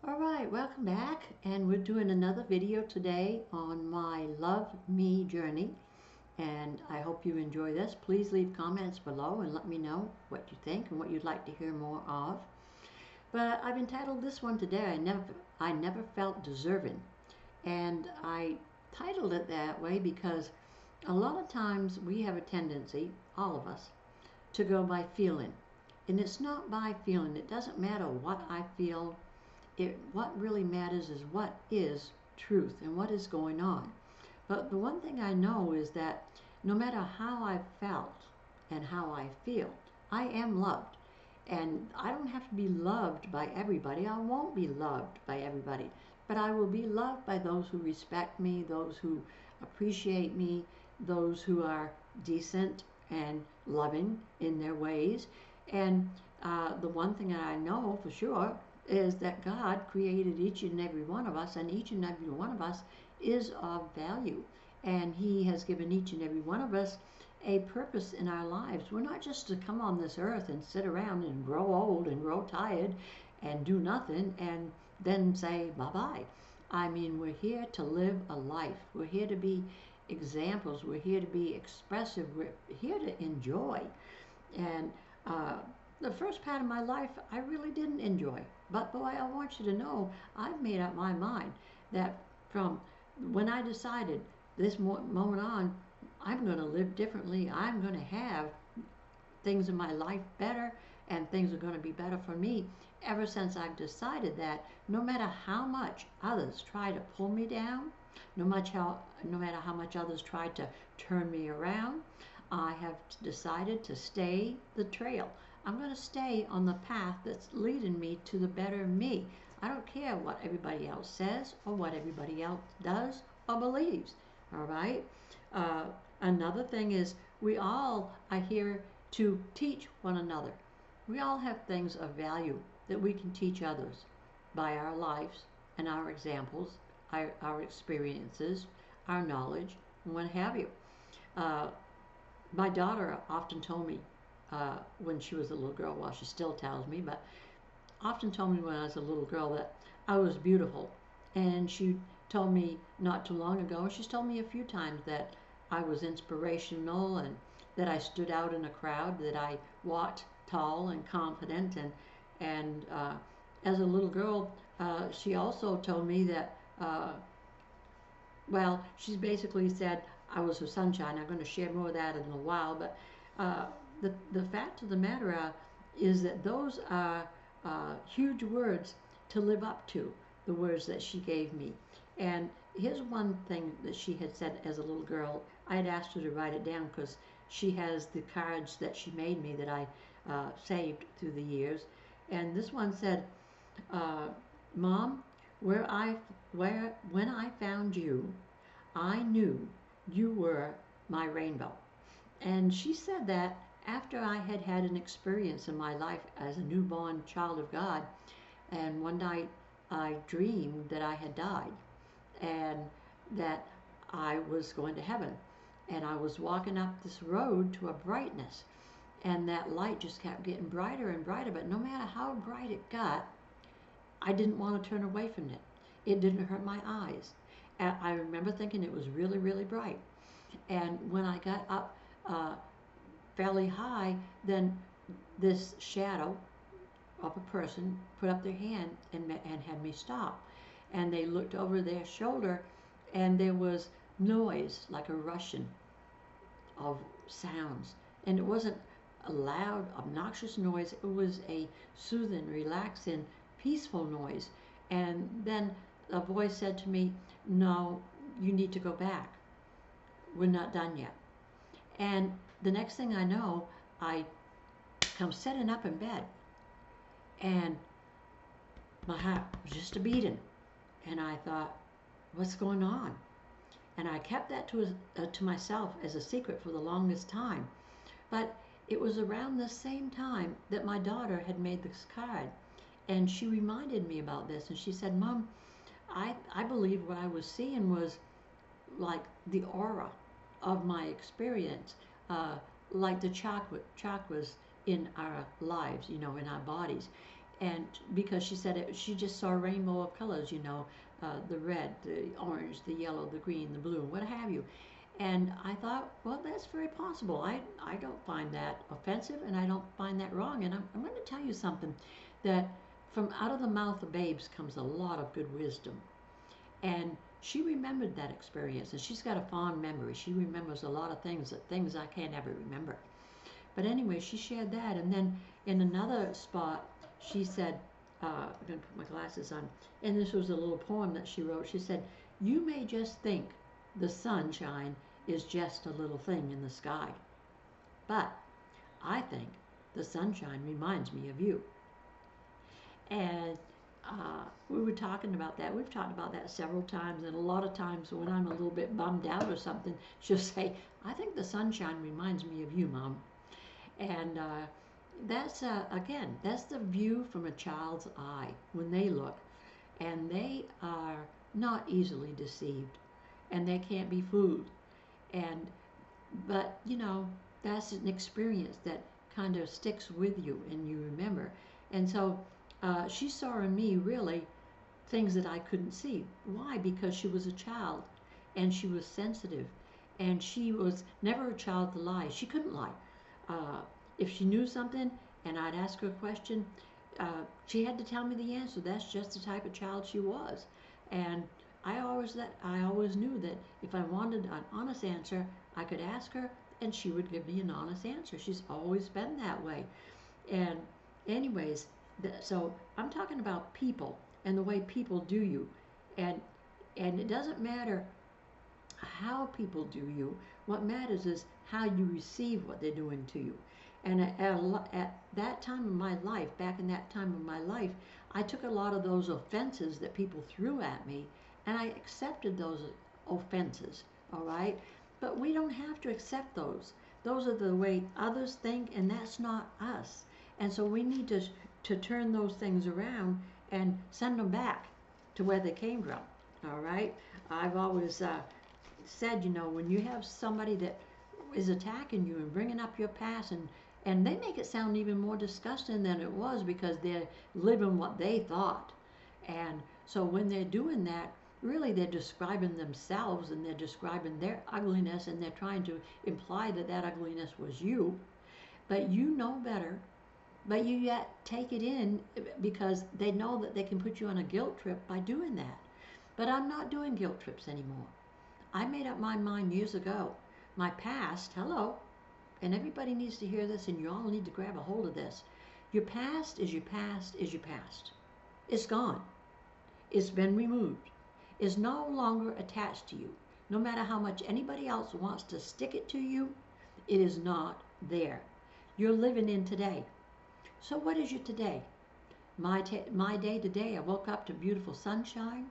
All right, welcome back, and we're doing another video today on my Love Me journey, and I hope you enjoy this. Please leave comments below and let me know what you think and what you'd like to hear more of. But I've entitled this one today, I never felt deserving, and I titled it that way because a lot of times we have a tendency, all of us, to go by feeling. And it's not by feeling. It doesn't matter what I feel. What really matters is what is truth and what is going on. But the one thing I know is that no matter how I felt and how I feel, I am loved. And I don't have to be loved by everybody. I won't be loved by everybody. But I will be loved by those who respect me, those who appreciate me, those who are decent and loving in their ways. And the one thing that I know for sure is that God created each and every one of us, and each and every one of us is of value. And He has given each and every one of us a purpose in our lives. We're not just to come on this earth and sit around and grow old and grow tired and do nothing and then say bye-bye. I mean, we're here to live a life. We're here to be examples. We're here to be expressive. We're here to enjoy. And the first part of my life, I really didn't enjoy. But boy, I want you to know, I've made up my mind that from when I decided this moment on, I'm going to live differently. I'm going to have things in my life better, and things are going to be better for me. Ever since I've decided that, no matter how much others try to pull me down, no matter how much others try to turn me around, I have decided to stay the trail. I'm going to stay on the path that's leading me to the better me. I don't care what everybody else says or what everybody else does or believes. All right? Another thing is we all are here to teach one another. We all have things of value that we can teach others by our lives and our examples, our experiences, our knowledge, and what have you. My daughter often told me when she was a little girl, well, she still tells me, but often told me when I was a little girl that I was beautiful. And she told me not too long ago, and she's told me a few times that I was inspirational and that I stood out in a crowd, that I walked tall and confident. And as a little girl, she also told me that, well, she's basically said I was her sunshine. I'm going to share more of that in a while, but the fact of the matter is that those are huge words to live up to, the words that she gave me. And here's one thing that she had said as a little girl. I had asked her to write it down because she has the cards that she made me that I saved through the years. And this one said, Mom, when I found you, I knew you were my rainbow. And she said that after I had had an experience in my life as a newborn child of God. And one night I dreamed that I had died and that I was going to heaven. And I was walking up this road to a brightness. And that light just kept getting brighter and brighter. But no matter how bright it got, I didn't want to turn away from it. It didn't hurt my eyes. And I remember thinking it was really, really bright. And when I got up fairly high, then this shadow of a person put up their hand and had me stop. And they looked over their shoulder, and there was noise, like a rushing of sounds. And it wasn't a loud, obnoxious noise. It was a soothing, relaxing, peaceful noise. And then a voice said to me, no, you need to go back. We're not done yet. And the next thing I know, I come sitting up in bed, and my heart was just a beating. And I thought, what's going on? And I kept that to myself as a secret for the longest time. But it was around the same time that my daughter had made this card. And she reminded me about this. And she said, Mom, I believe what I was seeing was like the aura of my experience, like the chakras in our lives, in our bodies. And because she said she just saw a rainbow of colors, you know, the red, the orange, the yellow, the green, the blue, what have you. And I thought, well, that's very possible. I don't find that offensive, and I don't find that wrong. And I'm going to tell you something, that from out of the mouth of babes comes a lot of good wisdom. And she remembered that experience, and she's got a fond memory. She remembers a lot of things, things I can't ever remember. But anyway, she shared that. And then in another spot, she said, I'm going to put my glasses on, and this was a little poem that she wrote. She said, you may just think the sunshine is just a little thing in the sky, but I think the sunshine reminds me of you. And we were talking about that. We've talked about that several times, and a lot of times when I'm a little bit bummed out or something, she'll say, I think the sunshine reminds me of you, Mom. And that's, again, that's the view from a child's eye when they look. And they are not easily deceived, and they can't be fooled. But, you know, that's an experience that kind of sticks with you and you remember. And so she saw in me really things that I couldn't see. Why? Because she was a child, and she was sensitive, and she was never a child to lie. She couldn't lie. If she knew something and I'd ask her a question, she had to tell me the answer. That's just the type of child she was. And I always knew that if I wanted an honest answer, I could ask her and she would give me an honest answer. She's always been that way. And anyways, so I'm talking about people and the way people do you. And it doesn't matter how people do you. What matters is how you receive what they're doing to you. And at that time of my life, back in that time of my life, I took a lot of those offenses that people threw at me, and I accepted those offenses, all right? But we don't have to accept those. Those are the way others think, and that's not us. And so we need to turn those things around and send them back to where they came from, all right? I've always said, you know, when you have somebody that is attacking you and bringing up your past, and they make it sound even more disgusting than it was because they're living what they thought. And so when they're doing that, really they're describing themselves and they're describing their ugliness, and they're trying to imply that that ugliness was you. But you know better, but you yet take it in because they know that they can put you on a guilt trip by doing that. But I'm not doing guilt trips anymore. I made up my mind years ago. My past, hello, and everybody needs to hear this, and you all need to grab a hold of this. Your past is your past is your past. It's gone. It's been removed. It's no longer attached to you. No matter how much anybody else wants to stick it to you, it is not there. You're living in today. So what is your today? My day today, I woke up to beautiful sunshine.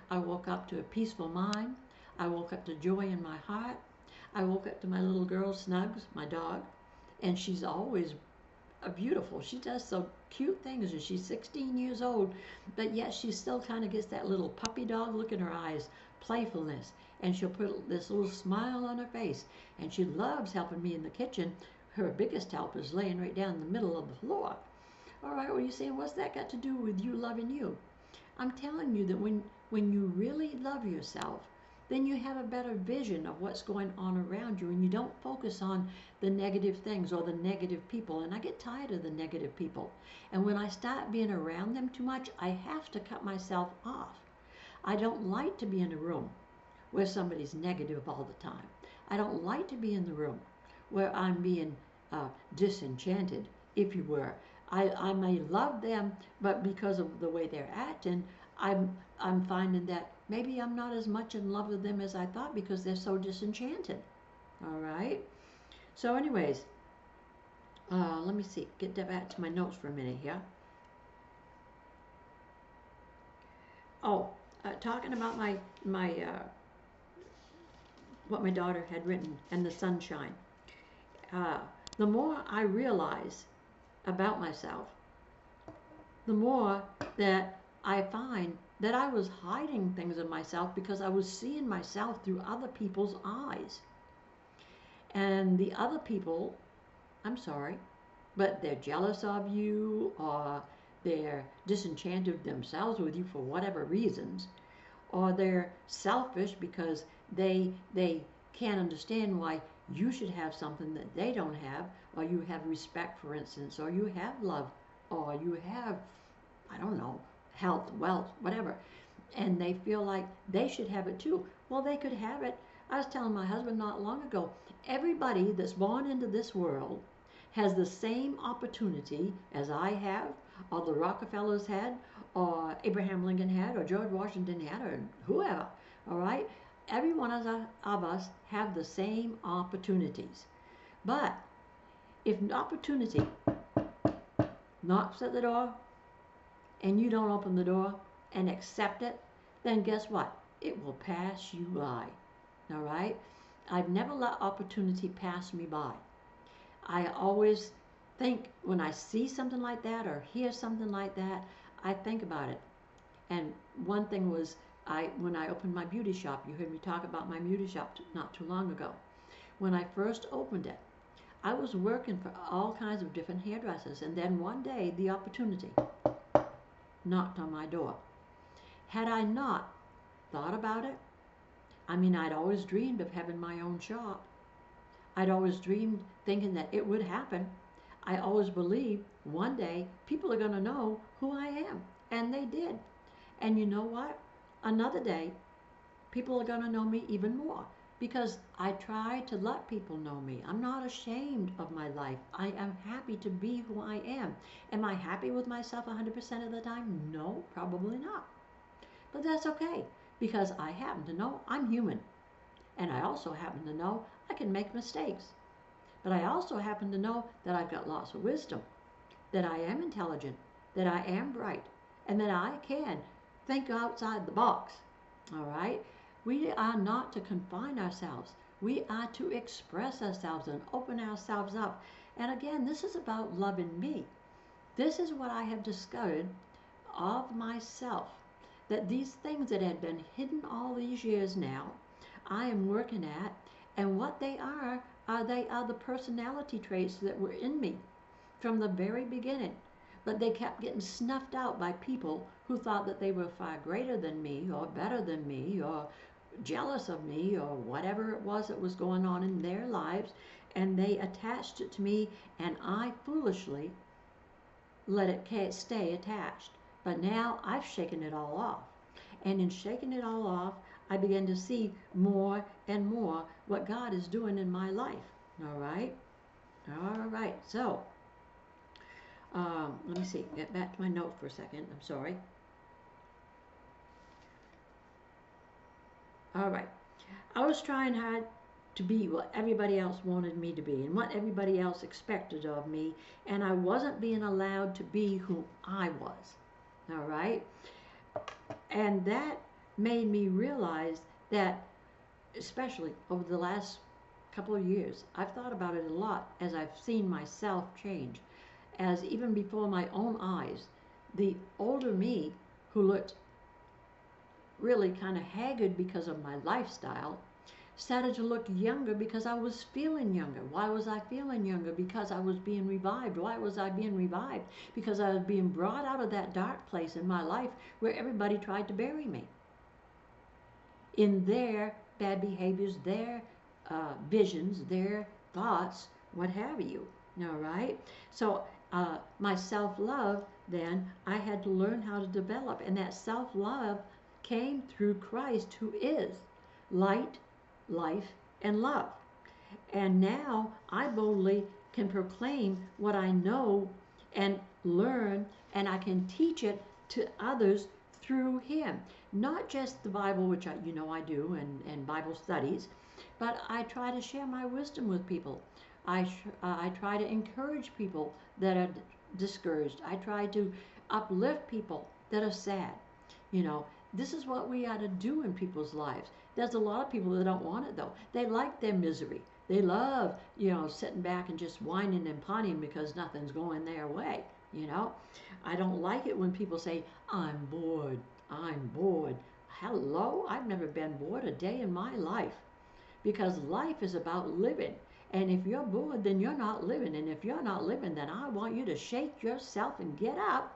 I woke up to a peaceful mind. I woke up to joy in my heart. I woke up to my little girl Snugs, my dog, and she's always beautiful. She does so cute things, and she's 16 years old, but yet she still kind of gets that little puppy dog look in her eyes, playfulness, and she'll put this little smile on her face, and she loves helping me in the kitchen. Her biggest help is laying right down in the middle of the floor. All right, well, you're saying, what's that got to do with you loving you? I'm telling you that when you really love yourself, then you have a better vision of what's going on around you, and you don't focus on the negative things or the negative people. And I get tired of the negative people. And when I start being around them too much, I have to cut myself off. I don't like to be in a room where somebody's negative all the time. I don't like to be in the room where I'm being disenchanted, if you were. I may love them, but because of the way they're acting, I'm finding that maybe I'm not as much in love with them as I thought because they're so disenchanted. All right. So anyways, let me see. Get back to my notes for a minute here. Oh, talking about my what my daughter had written and the sunshine. The more I realize about myself, the more that I find that I was hiding things of myself because I was seeing myself through other people's eyes. And the other people, I'm sorry, but they're jealous of you, or they're disenchanted themselves with you for whatever reasons, or they're selfish because they can't understand why you should have something that they don't have, or you have respect, for instance, or you have love, or you have, I don't know, health, wealth, whatever, and they feel like they should have it too. Well, they could have it. I was telling my husband not long ago, everybody that's born into this world has the same opportunity as I have, or the Rockefellers had, or Abraham Lincoln had, or George Washington had, or whoever. All right? Every one of us have the same opportunities. But if an opportunity knocks at the door and you don't open the door and accept it, then guess what? It will pass you by. All right? I've never let opportunity pass me by. I always think when I see something like that or hear something like that, I think about it. And one thing was, when I opened my beauty shop, you heard me talk about my beauty shop not too long ago. When I first opened it, I was working for all kinds of different hairdressers, and then one day the opportunity knocked on my door. Had I not thought about it, I mean, I'd always dreamed of having my own shop. I'd always dreamed thinking that it would happen. I always believed one day people are going to know who I am. And they did. And you know what? Another day, people are going to know me even more because I try to let people know me. I'm not ashamed of my life. I am happy to be who I am. Am I happy with myself 100% of the time? No, probably not. But that's okay because I happen to know I'm human. And I also happen to know I can make mistakes. But I also happen to know that I've got lots of wisdom, that I am intelligent, that I am bright, and that I can think outside the box. All right? We are not to confine ourselves. We are to express ourselves and open ourselves up. And again, this is about loving me. This is what I have discovered of myself, that these things that had been hidden all these years now, I am working at, and what they are the personality traits that were in me from the very beginning. But they kept getting snuffed out by people who thought that they were far greater than me, or better than me, or jealous of me, or whatever it was that was going on in their lives, and they attached it to me, and I foolishly let it stay attached. But now I've shaken it all off. And in shaking it all off, I begin to see more and more what God is doing in my life. All right? All right. So, let me see. Get back to my note for a second. I'm sorry. All right. I was trying hard to be what everybody else wanted me to be and what everybody else expected of me, and I wasn't being allowed to be who I was. All right? And that made me realize that, especially over the last couple of years, I've thought about it a lot as I've seen myself change. As even before my own eyes, the older me, who looked really kind of haggard because of my lifestyle, started to look younger because I was feeling younger. Why was I feeling younger? Because I was being revived. Why was I being revived? Because I was being brought out of that dark place in my life where everybody tried to bury me in their bad behaviors, their visions, their thoughts, what have you. All right? So my self-love, then, I had to learn how to develop. And that self-love came through Christ, who is light, life, and love. And now I boldly can proclaim what I know and learn, and I can teach it to others through him. Not just the Bible, which I do, and Bible studies, but I try to share my wisdom with people. I try to encourage people that are discouraged. I try to uplift people that are sad. This is what we ought to do in people's lives. There's a lot of people that don't want it, though. They like their misery. They love, sitting back and just whining and pining because nothing's going their way. I don't like it when people say, I'm bored. I'm bored. Hello? I've never been bored a day in my life, because life is about living. And if you're bored, then you're not living. And if you're not living, then I want you to shake yourself and get up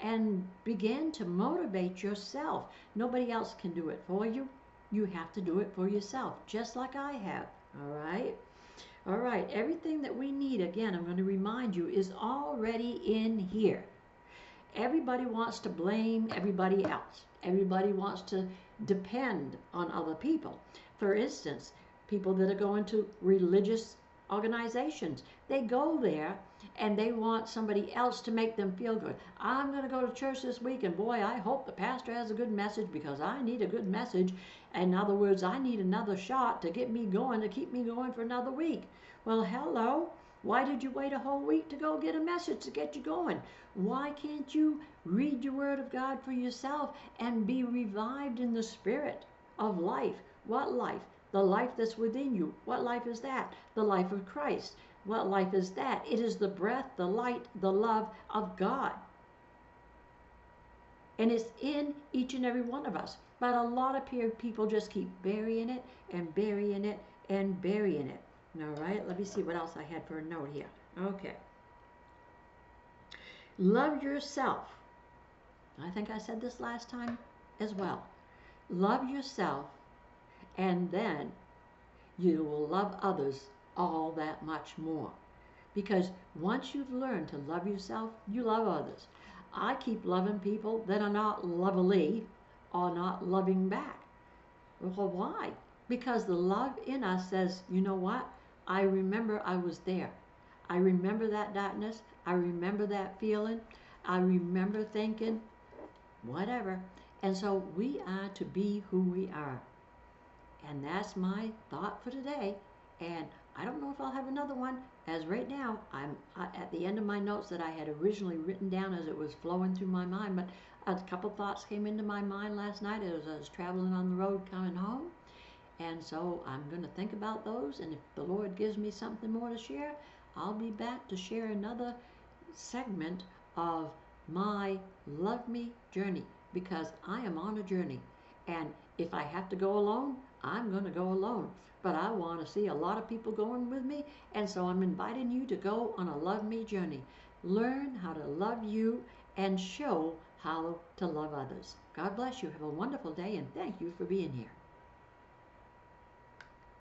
and begin to motivate yourself. Nobody else can do it for you. You have to do it for yourself, just like I have. All right? All right, everything that we need, again, I'm going to remind you, is already in here. Everybody wants to blame everybody else. Everybody wants to depend on other people. For instance, people that are going to religious organizations, they go there and they want somebody else to make them feel good. I'm going to go to church this week, and boy, I hope the pastor has a good message because I need a good message. In other words, I need another shot to get me going, to keep me going for another week. Well, hello. Why did you wait a whole week to go get a message to get you going? Why can't you read your Word of God for yourself and be revived in the spirit of life? What life? The life that's within you. What life is that? The life of Christ. What life is that? It is the breath, the light, the love of God. And it's in each and every one of us. But a lot of people just keep burying it and burying it and burying it. All right, let me see what else I had for a note here. Okay. Love yourself. I think I said this last time as well. Love yourself, and then you will love others all that much more. Because once you've learned to love yourself, you love others. I keep loving people that are not lovely or not loving back. Well, why? Because the love in us says, you know what? I remember I was there. I remember that darkness. I remember that feeling. I remember thinking, whatever. And so we are to be who we are. And that's my thought for today. And I don't know if I'll have another one. As right now, I'm at the end of my notes that I had originally written down as it was flowing through my mind. But a couple thoughts came into my mind last night as I was traveling on the road coming home. And so I'm going to think about those, and if the Lord gives me something more to share, I'll be back to share another segment of my Love Me journey, because I am on a journey. And if I have to go alone, I'm going to go alone. But I want to see a lot of people going with me, and so I'm inviting you to go on a Love Me journey. Learn how to love you and show how to love others. God bless you. Have a wonderful day, and thank you for being here.